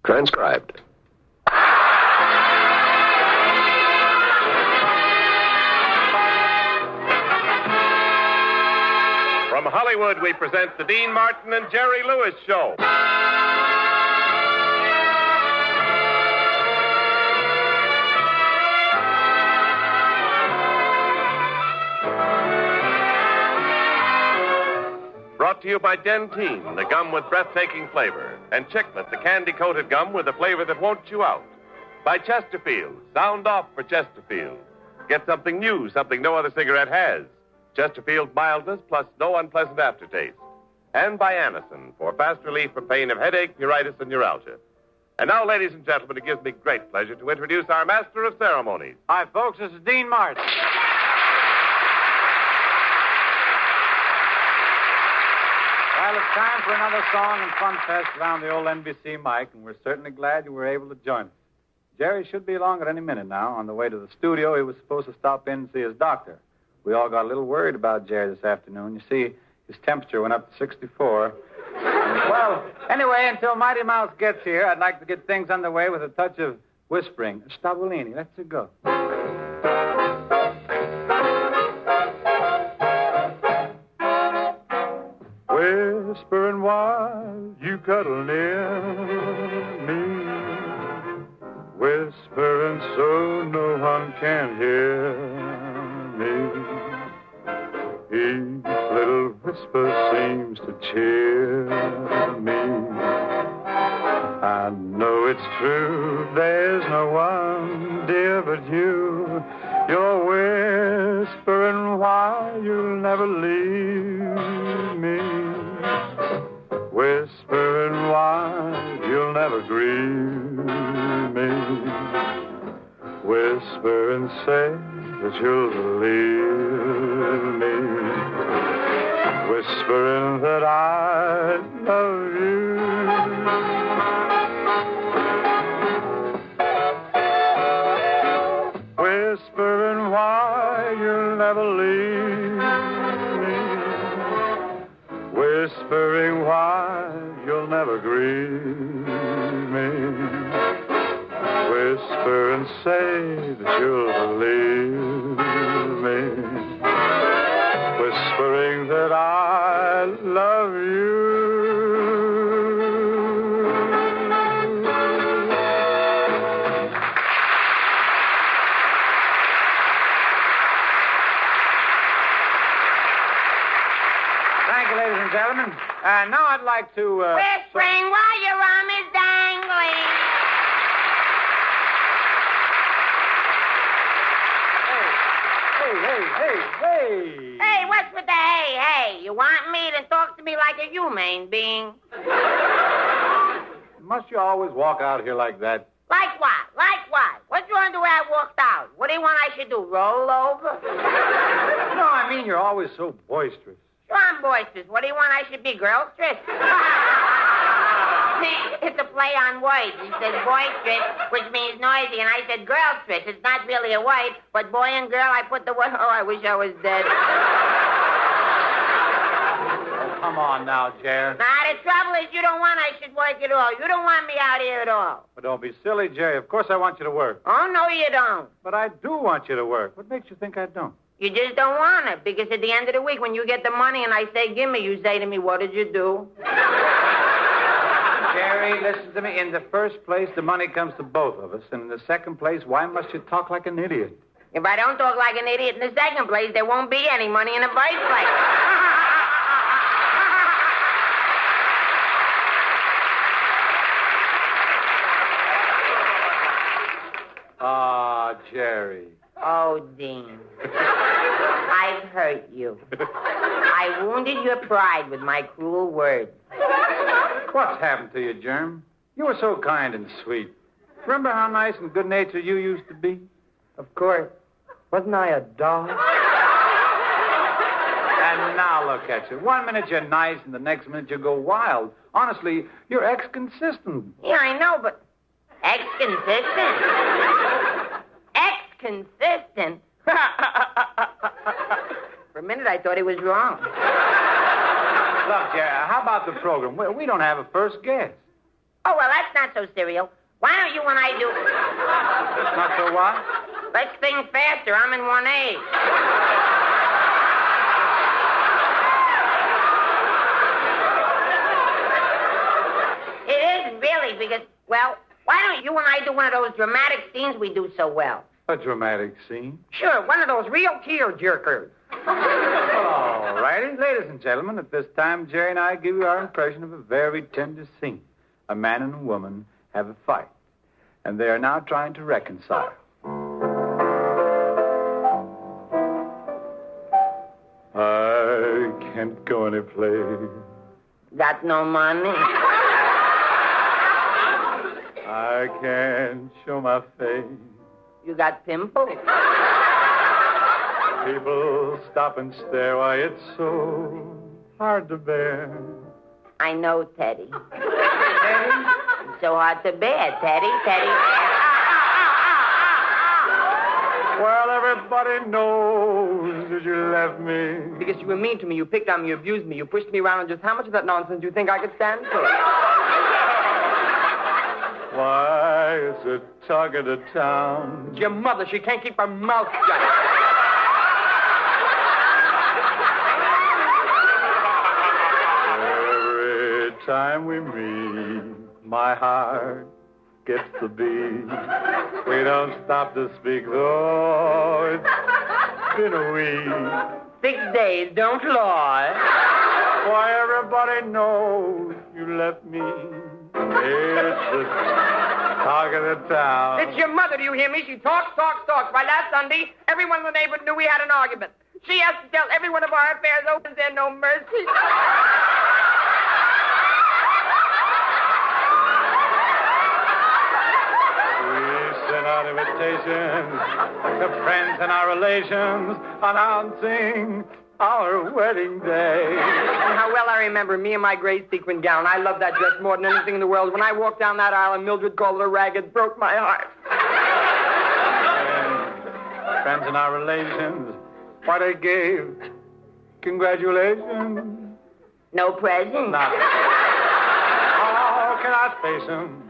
Transcribed. From Hollywood, we present the Dean Martin and Jerry Lewis Show. Brought to you by Dentine, the gum with breathtaking flavor, and Chiclet, the candy-coated gum with a flavor that won't chew out. By Chesterfield, sound off for Chesterfield. Get something new, something no other cigarette has. Chesterfield mildness plus no unpleasant aftertaste. And by Anacin for fast relief from pain of headache, neuritis, and neuralgia. And now, ladies and gentlemen, it gives me great pleasure to introduce our master of ceremonies. Hi, folks. This is Dean Martin. Well, it's time for another song and fun fest around the old NBC mic, and we're certainly glad you were able to join us. Jerry should be along at any minute now. On the way to the studio, he was supposed to stop in and see his doctor. We all got a little worried about Jerry this afternoon. You see, his temperature went up to 64. Well, anyway, until Mighty Mouse gets here, I'd like to get things underway with a touch of whispering. Stavolini, let's go. Whispering while you cuddle near me, whispering so no one can hear me. Each little whisper seems to cheer me. I know it's true, there's no one, dear, but you. You're whispering why you'll never leave me. Whispering why you'll never grieve me. Whisper and say that you'll believe me. Whispering that I love you. Whispering why you'll never leave me. Whispering why you'll never grieve me. Whisper and say that you'll believe me. Whispering that I love you. Thank you, ladies and gentlemen. Now I'd like to... Whispering while your arm is dangling. Hey. Hey, what's with the hey? You want me to talk to me like a humane being? Must you always walk out here like that? Like what? What you want to do when I walked out? What do you want I should do, roll over? No, I mean you're always so boisterous. Sure, I'm boisterous. What do you want I should be, girlstress? See, it's a play on words. He says boisterous, which means noisy, and I said girlstress. It's not really a word, but boy and girl, I put the word... Oh, I wish I was dead. Oh, come on now, Jerry. Now, the trouble is you don't want I should work at all. You don't want me out here at all. But don't be silly, Jerry. Of course I want you to work. Oh, no, you don't. But I do want you to work. What makes you think I don't? You just don't want it, because at the end of the week, when you get the money and I say, give me, you say to me, what did you do? Jerry, listen to me. In the first place, the money comes to both of us. And in the second place, why must you talk like an idiot? If I don't talk like an idiot in the second place, there won't be any money in the first place. Ah, Jerry. Oh, Dean. I've hurt you. I wounded your pride with my cruel words. What's happened to you, Germ? You were so kind and sweet. Remember how nice and good-natured you used to be? Of course. Wasn't I a dog? And now look at you. 1 minute you're nice, and the next minute you go wild. Honestly, you're ex-consistent. Yeah, I know, but... Ex-consistent? Ex-consistent? For a minute, I thought he was wrong. Look, Jerry, how about the program? We don't have a first guest. Oh, well, that's not so serial. Why don't you and I do... Not so what? Let's think faster. I'm in 1A. It is really because, well, why don't you and I do one of those dramatic scenes we do so well? A dramatic scene? Sure, one of those real tear-jerkers. All righty. Ladies and gentlemen, at this time, Jerry and I give you our impression of a very tender scene. A man and a woman have a fight, and they are now trying to reconcile. I can't go any place. Got no money? I can't show my face. You got pimples? People stop and stare. Why, it's so hard to bear. I know, Teddy. It's so hard to bear, Teddy. Well, everybody knows that you left me. Because you were mean to me, you picked on me, you abused me, you pushed me around, and just how much of that nonsense do you think I could stand for? Why, it's the talk of the town. It's your mother, she can't keep her mouth shut. Every time we meet, my heart gets the beat. We don't stop to speak, though it's been a week. 6 days, don't lie. Why, everybody knows you left me. It's the talk of the town. It's your mother, do you hear me? She talks. Why, last Sunday, everyone in the neighborhood knew we had an argument. She has to tell every one of our affairs, oh, is there no mercy? Sent out invitations to friends and our relations announcing our wedding day. And how well I remember me in my gray sequin gown. I love that dress more than anything in the world. When I walked down that aisle and Mildred called it a rag, it broke my heart. And friends and our relations, what I gave. Congratulations. No present? Nothing. Oh, can I face him?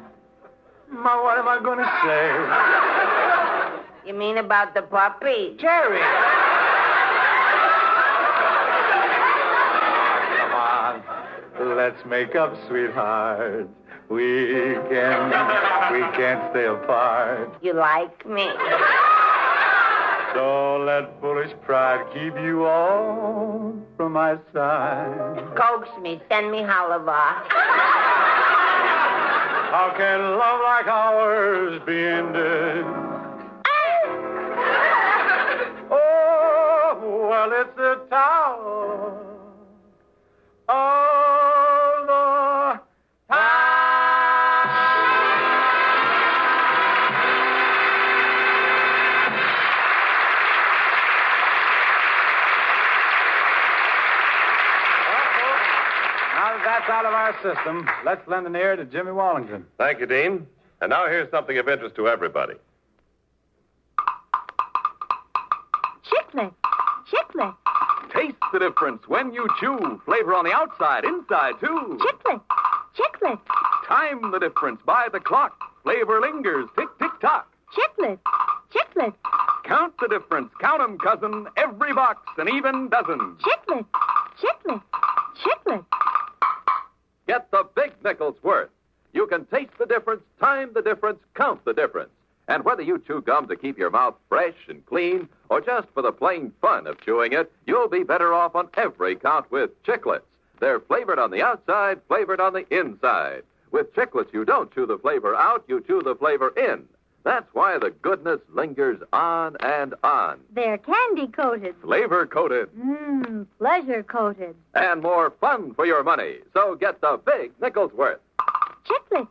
What am I going to say? You mean about the puppy? Jerry! Come on. Let's make up, sweetheart. We can't stay apart. You like me? Don't let foolish pride keep you all from my side. Coax me. Send me halava. How can love like ours be ended? Oh, well, it's the tower of the Now that that's out of our system, let's lend an ear to Jimmy Wallington. Thank you, Dean. And now here's something of interest to everybody. Chiclet. Taste the difference when you chew. Flavor on the outside, inside, too. Chiclet. Time the difference by the clock. Flavor lingers. Tick, tick, tock. Chiclet. Count the difference. Count 'em, cousin. Every box, an even dozen. Chiclet. Get the big nickel's worth. You can taste the difference, time the difference, count the difference. And whether you chew gum to keep your mouth fresh and clean, or just for the plain fun of chewing it, you'll be better off on every count with Chiclets. They're flavored on the outside, flavored on the inside. With Chiclets, you don't chew the flavor out, you chew the flavor in. That's why the goodness lingers on and on. They're candy-coated. Flavor-coated. Pleasure-coated. And more fun for your money. So get the big nickel's worth. Chiclet.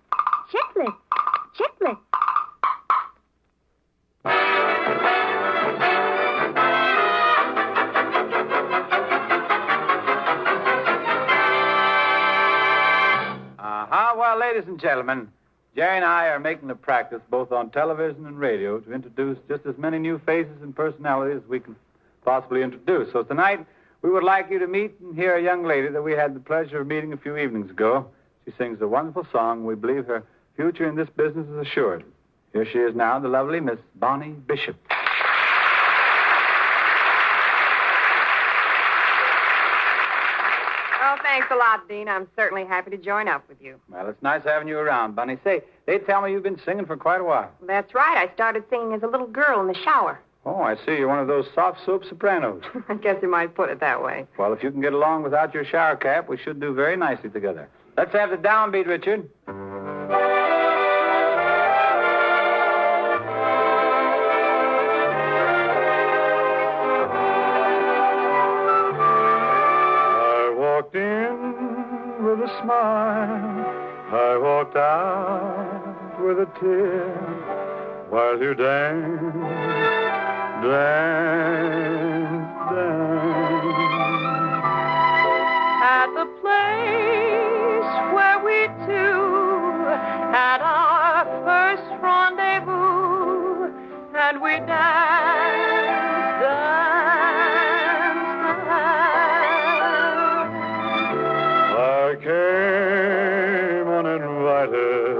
Well, ladies and gentlemen, Jerry and I are making a practice both on television and radio to introduce just as many new faces and personalities as we can possibly introduce. So tonight, we would like you to meet and hear a young lady that we had the pleasure of meeting a few evenings ago. She sings a wonderful song. We believe her future in this business is assured. Here she is now, the lovely Miss Bonnie Bishop. Oh, thanks a lot, Dean. I'm certainly happy to join up with you. Well, it's nice having you around, Bonnie. Say, they tell me you've been singing for quite a while. That's right. I started singing as a little girl in the shower. Oh, I see. You're one of those soft soap sopranos. I guess you might put it that way. Well, if you can get along without your shower cap, we should do very nicely together. Let's have the downbeat, Richard. I walked in with a smile. I walked out with a tear. While you dance, At the place where we two had our first rendezvous, and we danced. I came uninvited,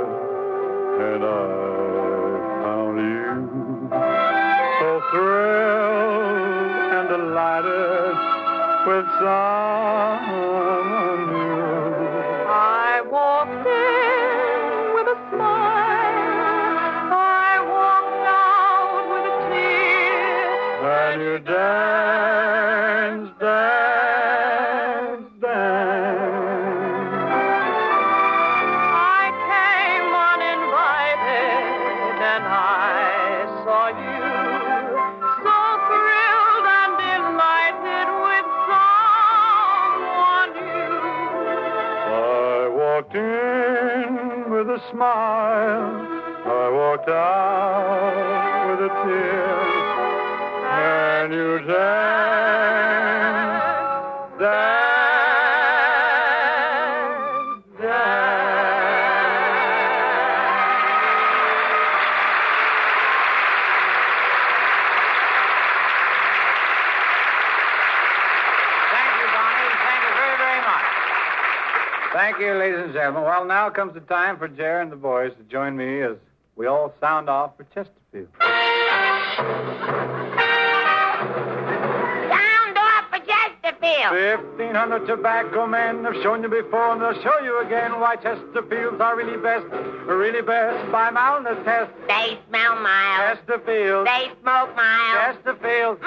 and I found you so thrilled and delighted with someone new. I walked in with a smile. I walked out with a tear. And you dance. I came uninvited, and I saw you so thrilled and delighted with someone new. I walked in with a smile. I walked out with a tear. And you dance. Thank you, ladies and gentlemen. Well, now comes the time for Jerry and the boys to join me as we all sound off for Chesterfield. Sound off for Chesterfield. 1,500 tobacco men have shown you before, and they'll show you again why Chesterfields are really best by mildness test. They smell mild. Chesterfield. They smoke mild. Chesterfield.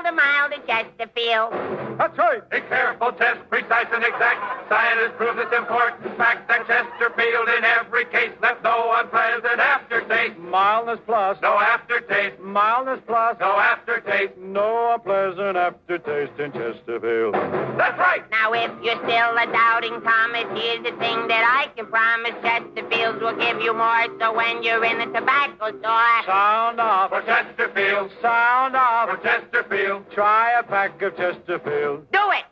Milder, Chesterfield. That's right. A careful test, precise and exact. Scientists prove this important fact that Chesterfield in every case left no unpleasant aftertaste. Mildness plus. No aftertaste. Mildness plus. No aftertaste. No unpleasant aftertaste in Chesterfield. That's right. Now, if you're still a doubting Thomas, here's the thing that I can promise. Chesterfields will give you more, so when you're in the tobacco store... Sound off. For Chesterfield. Sound off. For Chesterfield. Try a pack of Chesterfield. Do it!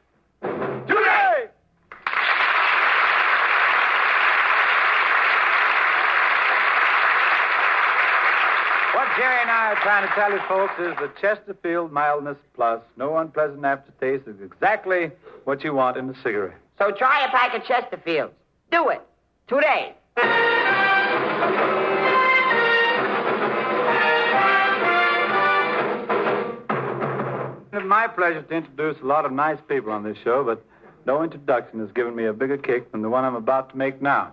Today! What Jerry and I are trying to tell you, folks, is that Chesterfield Mildness Plus, no unpleasant aftertaste, is exactly what you want in a cigarette. So try a pack of Chesterfields. Do it. Today. It's my pleasure to introduce a lot of nice people on this show, but no introduction has given me a bigger kick than the one I'm about to make now.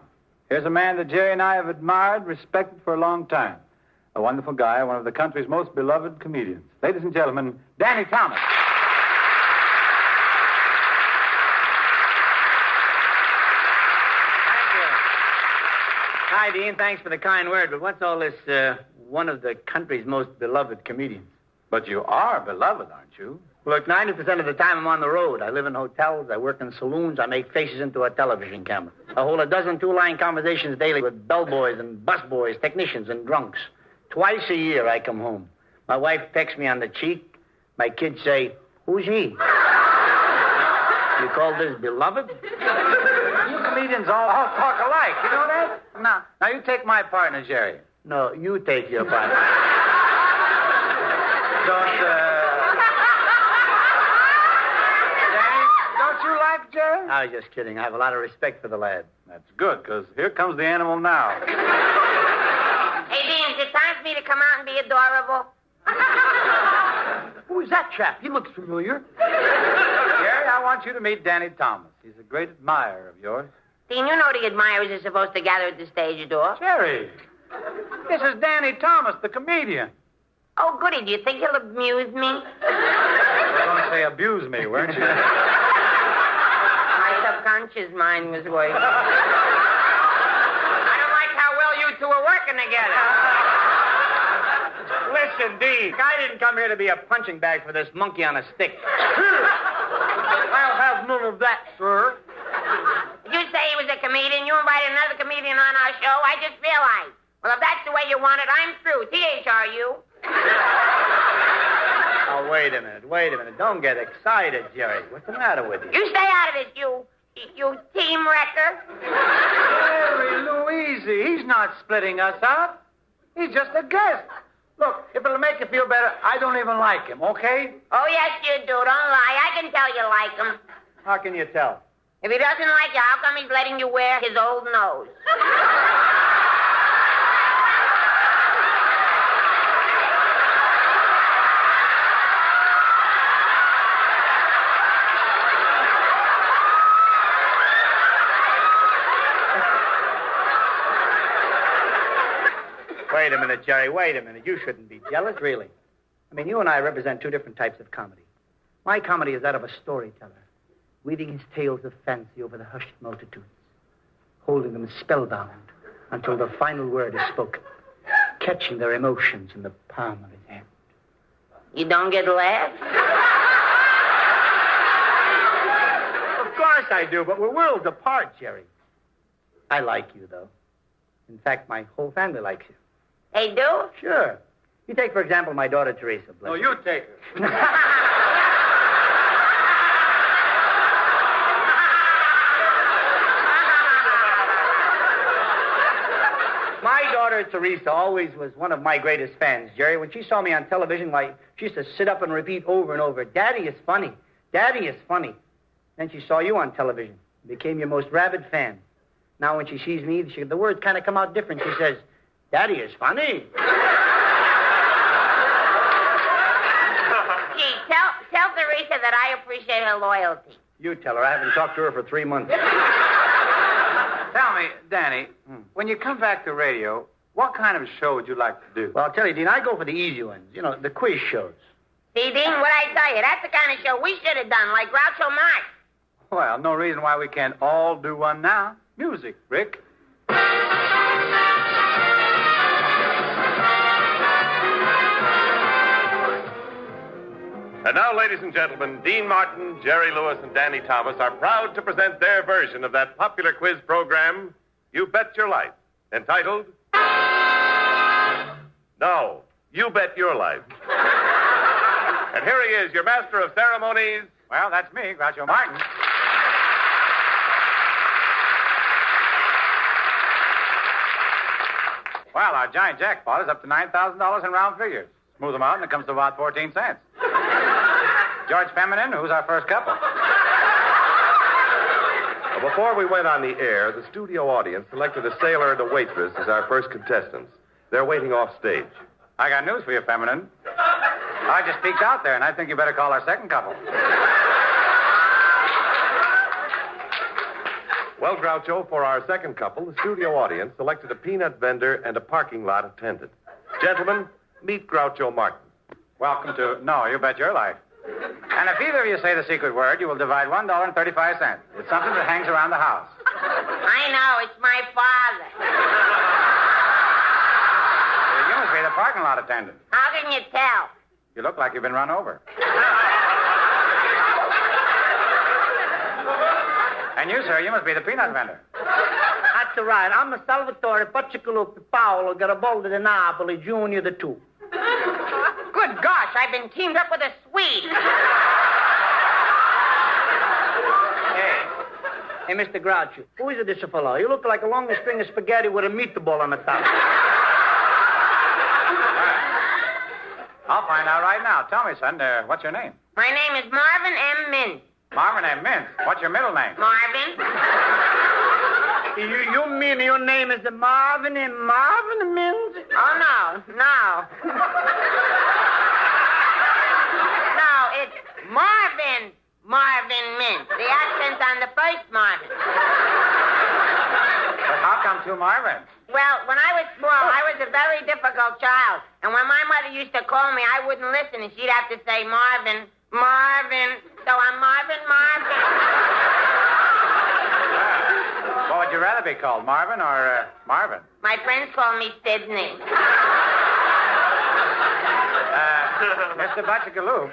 Here's a man that Jerry and I have admired, respected for a long time. A wonderful guy, one of the country's most beloved comedians. Ladies and gentlemen, Danny Thomas. Thank you. Hi, Dean. Thanks for the kind word, but what's all this, one of the country's most beloved comedians? But you are beloved, aren't you? Look, 90% of the time I'm on the road. I live in hotels, I work in saloons, I make faces into a television camera. I hold a dozen two-line conversations daily with bellboys and busboys, technicians and drunks. Twice a year I come home. My wife pecks me on the cheek. My kids say, "Who's he?" You call this beloved? You comedians all talk alike. You know that? Now you take my partner, Jerry. No, you take your part. Don't you like Jerry? I was just kidding. I have a lot of respect for the lad. That's good, because here comes the animal now. Hey, Dean, is it time for me to come out and be adorable? Who is that chap? He looks familiar. Jerry, I want you to meet Danny Thomas. He's a great admirer of yours. Dean, you know the admirers are supposed to gather at the stage door. Jerry, this is Danny Thomas, the comedian. Oh, goody. Do you think he'll amuse me? You were going to say abuse me, weren't you? My subconscious mind was working. I don't like how well you two are working together. Listen, Deke, I didn't come here to be a punching bag for this monkey on a stick. I'll have none of that, sir. Did you say he was a comedian? You invited another comedian on our show? I just realized. Well, if that's the way you want it, I'm through. THRU. Oh, wait a minute. Don't get excited, Jerry. What's the matter with you? You stay out of this, you team wrecker. Jerry, Louise, he's not splitting us up. He's just a guest. Look, if it'll make you feel better, I don't even like him, okay? Oh, yes, you do. Don't lie. I can tell you like him. How can you tell? If he doesn't like you, how come he's letting you wear his old nose? Wait a minute, Jerry. Wait a minute. You shouldn't be jealous, really. I mean, you and I represent two different types of comedy. My comedy is that of a storyteller, weaving his tales of fancy over the hushed multitudes, holding them spellbound until the final word is spoken, catching their emotions in the palm of his hand. You don't get laughs? Of course I do, but we're worlds apart, Jerry. I like you, though. In fact, my whole family likes you. They do? Sure. You take, for example, my daughter, Teresa. No, you take her. My daughter, Teresa, always was one of my greatest fans, Jerry. When she saw me on television, why, she used to sit up and repeat over and over, Daddy is funny. Daddy is funny. Then she saw you on television, became your most rabid fan. Now when she sees me, the words kind of come out different. She says, Daddy is funny. Gee, tell Teresa that I appreciate her loyalty. You tell her. I haven't talked to her for 3 months. Tell me, Danny, when you come back to radio, what kind of show would you like to do? Well, I'll tell you, Dean, I go for the easy ones. You know, the quiz shows. See, Dean, what I tell you, that's the kind of show we should have done, like Groucho Marx. Well, no reason why we can't all do one now. Music, Rick. And now, ladies and gentlemen, Dean Martin, Jerry Lewis, and Danny Thomas are proud to present their version of that popular quiz program, You Bet Your Life, entitled No, You Bet Your Life. And here he is, your master of ceremonies. Well, that's me, Groucho Martin. Well, our giant jackpot is up to $9,000 in round figures. Smooth them out, and it comes to about 14 cents. George Feminine, who's our first couple? Well, before we went on the air, the studio audience selected a sailor and a waitress as our first contestants. They're waiting off stage. I got news for you, Feminine. I just peeked out there, and I think you better call our second couple. Well, Groucho, for our second couple, the studio audience selected a peanut vendor and a parking lot attendant. Gentlemen, meet Groucho Martin. Welcome to No, You Bet Your Life. And if either of you say the secret word, you will divide $1.35. It's something that hangs around the house. I know, it's my father. You must be the parking lot attendant. How can you tell? You look like you've been run over. And you, sir, you must be the peanut vendor. That's right. I'm a Salvatore Paciolo Paolo Garibaldi di Napoli, Junior the two. Good gosh, I've been teamed up with a Swede. Hey, Mr. Groucho, who is this fellow? You look like a long string of spaghetti with a meatball on the top. I'll find out right now. Tell me, son, what's your name? My name is Marvin M. Mintz. Marvin M. Mintz. What's your middle name? Marvin. You mean your name is Marvin and Marvin Mintz? Oh, no. No, it's Marvin Mintz. The accent's on the first Marvin. But how come two Marvins? Well, when I was small, I was a very difficult child. And when my mother used to call me, I wouldn't listen, and she'd have to say, Marvin. So I'm Marvin. What would you rather be called, Marvin or Marvin? My friends call me Sydney. Mr. Butchergaloo,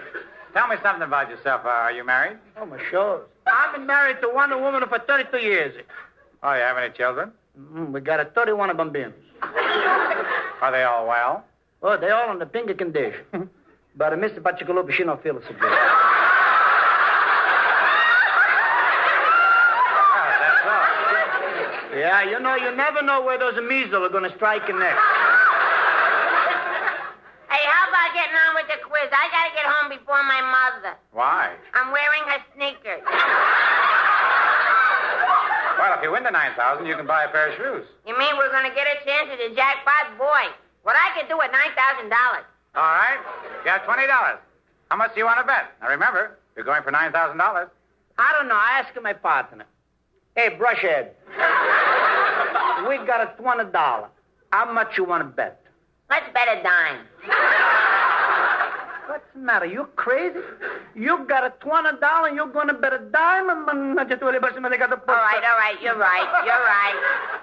tell me something about yourself. Are you married? Oh, my sure. I've been married to one woman for 32 years. Oh, you have any children? We got a 31 bambinos. Are they all well? Oh, they all in the pinky condition. But Mr. Butchergaloo, she don't feel so good. Yeah, you never know where those measles are going to strike you next. Hey, how about getting on with the quiz? I got to get home before my mother. Why? I'm wearing her sneakers. Well, if you win the $9,000, you can buy a pair of shoes. You mean we're going to get a chance at the jackpot? Boy, what I could do at $9,000. All right. You have $20. How much do you want to bet? Now, remember, you're going for $9,000. I don't know. I asked my partner. Hey, Brushhead. We got a $20. How much you want to bet? Let's bet a dime. What's the matter? You crazy? You got a $20 and you're going to bet a dime? All right. You're right.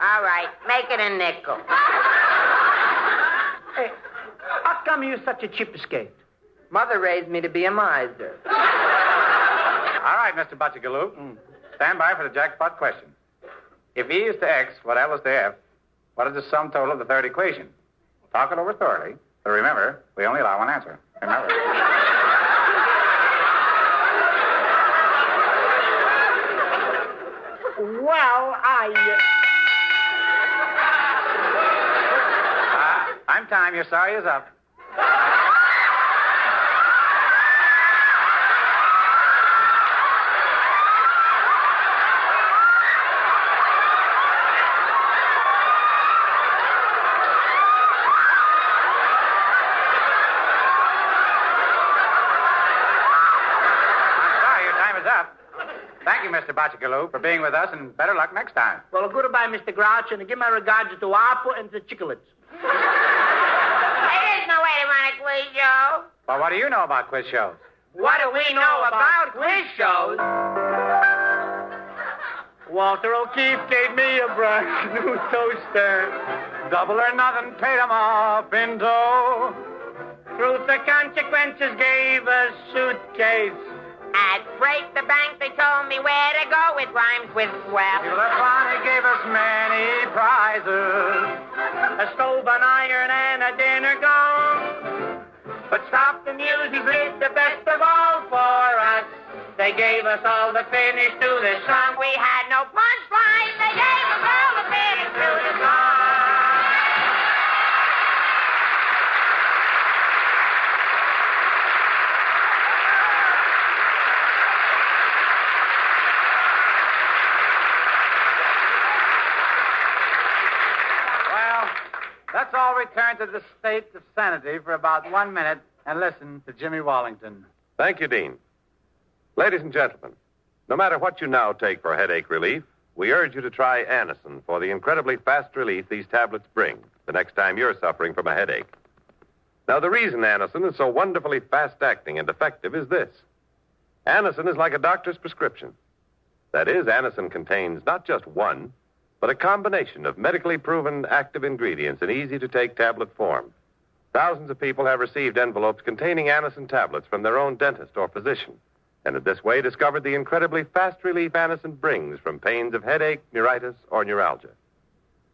All right. Make it a nickel. Hey, how come you're such a cheapskate? Mother raised me to be a miser. All right, Mr. Butchergaloo. Stand by for the jackpot question. If E is to X, what L is to F, what is the sum total of the third equation? Talk it over thoroughly. But remember, we only allow one answer. Remember. Well, I'm time. Your sorry is up. Thank you, Mr. Butchergaloo, for being with us, and better luck next time. Well, goodbye, Mr. Grouch, and give my regards to Apple and the Chicklets. Hey, there's no way to run a quiz show. Well, what do you know about quiz shows? What do we know about quiz shows? Walter O'Keefe gave me a brush, new toaster. Double or nothing, paid 'em off in tow. Truth or consequences gave a suitcase. At Break the Bank, they told me where to go. It rhymes with swell. Funny gave us many prizes. A stove, an iron, and a dinner gong. But stop the music with the best of all for us. They gave us all the finish to the song. We had no punchline. They gave us all the finish to the song. Let's all return to the state of sanity for about 1 minute and listen to Jimmy Wallington. Thank you, Dean. Ladies and gentlemen, no matter what you now take for headache relief, we urge you to try Anacin for the incredibly fast relief these tablets bring the next time you're suffering from a headache. Now, the reason Anacin is so wonderfully fast-acting and effective is this. Anacin is like a doctor's prescription. That is, Anacin contains not just one, but a combination of medically proven active ingredients in easy-to-take tablet form. Thousands of people have received envelopes containing Anacin tablets from their own dentist or physician, and in this way discovered the incredibly fast relief Anacin brings from pains of headache, neuritis, or neuralgia.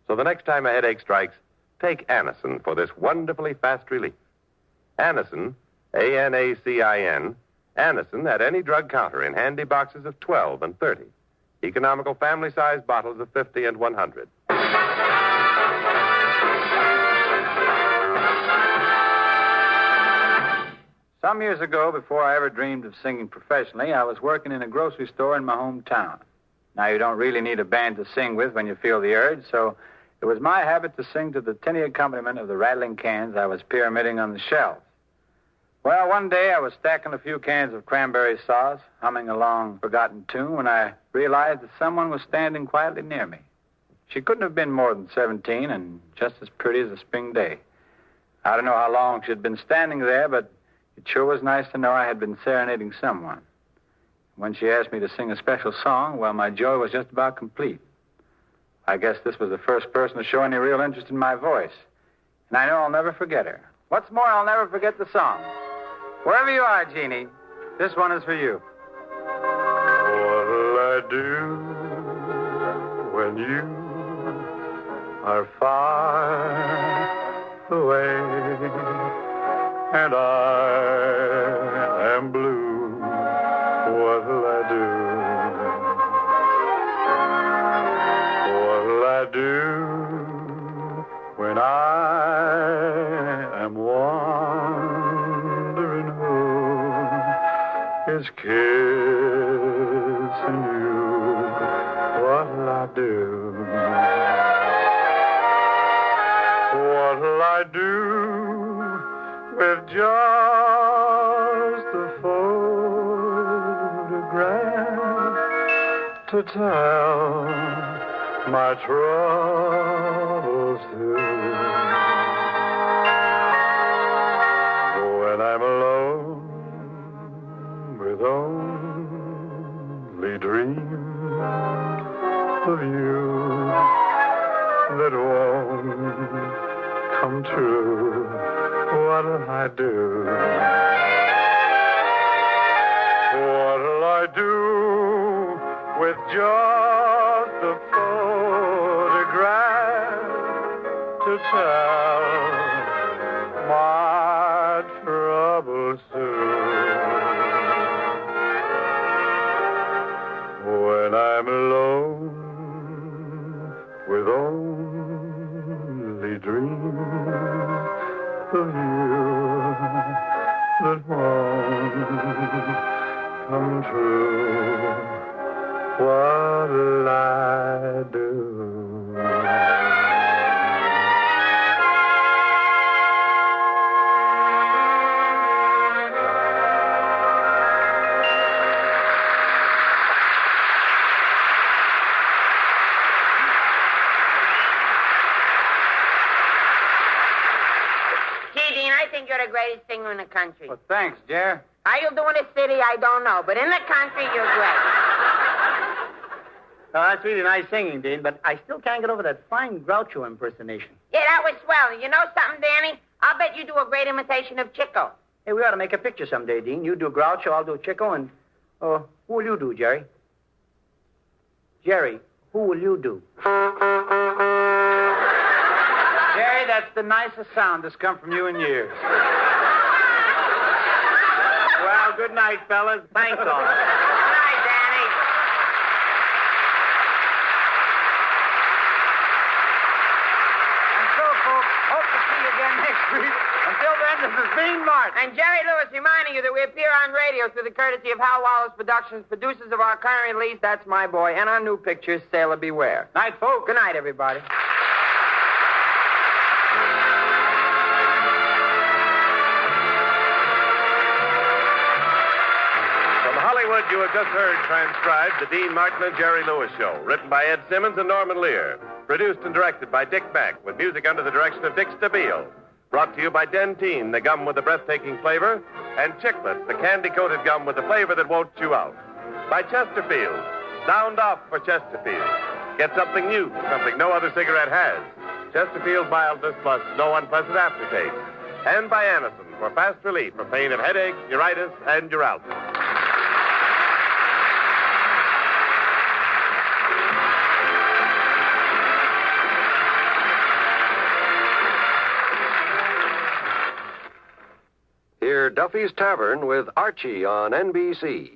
So the next time a headache strikes, take Anacin for this wonderfully fast relief. Anacin, A-N-A-C-I-N, Anacin at any drug counter in handy boxes of 12 and 30. Economical family-sized bottles of 50 and 100. Some years ago, before I ever dreamed of singing professionally, I was working in a grocery store in my hometown. Now, you don't really need a band to sing with when you feel the urge, so it was my habit to sing to the tinny accompaniment of the rattling cans I was pyramiding on the shelves. Well, one day I was stacking a few cans of cranberry sauce, humming a long forgotten tune, when I realized that someone was standing quietly near me. She couldn't have been more than 17 and just as pretty as a spring day. I don't know how long she had been standing there, but it sure was nice to know I had been serenading someone. When she asked me to sing a special song, well, my joy was just about complete. I guess this was the first person to show any real interest in my voice. And I know I'll never forget her. What's more, I'll never forget the song. Wherever you are, Jeannie, this one is for you. What'll I do when you are far away and I am blue? What'll I do? What'll I do when I am wandering home? Is kissing you? What'll I do? What'll I do with just the photograph to tell my troubles to? When I'm alone with only dreams of you that won't come true, what'll I do? What'll I do with just a photograph to tell my troubles soon? When I'm alone with only dreams of you that won't come true, what'll I do? You're the greatest singer in the country. Well, thanks, Jer. How you do in the city, I don't know, but in the country, you're great. Oh, that's really nice singing, Dean, but I still can't get over that fine Groucho impersonation. Yeah, that was swell. You know something, Danny? I'll bet you do a great imitation of Chico. Hey, we ought to make a picture someday, Dean. You do Groucho, I'll do Chico, and... who will you do, Jerry? Jerry, who will you do? Jerry, that's the nicest sound that's come from you in years. Well, good night, fellas. Thanks all. Good night, Danny. And so, folks, hope to see you again next week. Until then, this is Dean Martin. And Jerry Lewis reminding you that we appear on radio through the courtesy of Hal Wallace Productions, producers of our current release, That's My Boy, and our new picture, Sailor Beware. Night, folks. Good night, everybody. Hollywood, you have just heard transcribed the Dean Martin and Jerry Lewis Show, written by Ed Simmons and Norman Lear, produced and directed by Dick Beck, with music under the direction of Dick Stabile, brought to you by Dentyne, the gum with the breathtaking flavor, and Chiclet, the candy-coated gum with the flavor that won't chew out. By Chesterfield, sound off for Chesterfield. Get something new, something no other cigarette has. Chesterfield mildness plus no unpleasant aftertaste. And by Anacin, for fast relief from pain of headache, neuritis, and neuralgia. Hear Duffy's Tavern with Archie on NBC.